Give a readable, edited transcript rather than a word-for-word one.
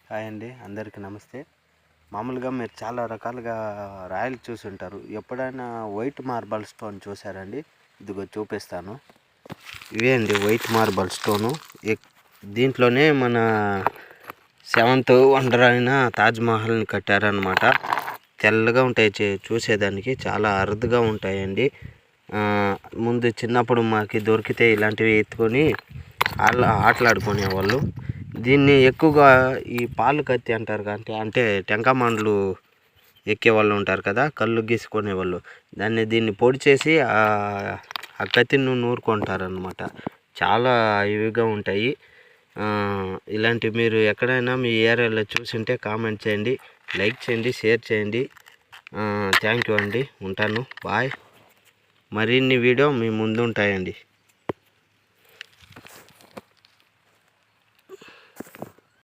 Hi అండి, అందరికీ నమస్తే. మామూలుగా మీరు చాలా రకాలుగా రాయలు చూసుంటారు. ఎప్పుడైనా వైట్ మార్బల్ స్టోన్ చూసారండి? ఇదిగో చూపిస్తాను. ఇవే అండి వైట్ మార్బల్ స్టోను. దీంట్లోనే మన 7th వండర్ అయిన తాజ్మహల్ని కట్టారనమాట. తెల్లగా ఉంటాయి, చూసేదానికి చాలా అరుదుగా ఉంటాయండి. ముందు చిన్నప్పుడు మాకు దొరికితే ఇలాంటివి ఎత్తుకొని ఆటలాడుకునేవాళ్ళు. దీన్ని ఎక్కువగా ఈ పాలు కత్తి అంటారు అంటే టెంకామండ్లు ఎక్కే వాళ్ళు ఉంటారు కదా, కళ్ళు గీసుకునే వాళ్ళు. దీన్ని పొడి చేసి ఆ కత్తిని నూరుకుంటారనమాట. చాలా ఇవిగా ఉంటాయి. ఇలాంటి మీరు ఎక్కడైనా మీ ఏరియాలో చూసింటే కామెంట్ చేయండి, లైక్ చేయండి, షేర్ చేయండి. థ్యాంక్ యూ అండి. ఉంటాను, బాయ్. మరిన్ని వీడియో మీ ముందు ఉంటాయండి.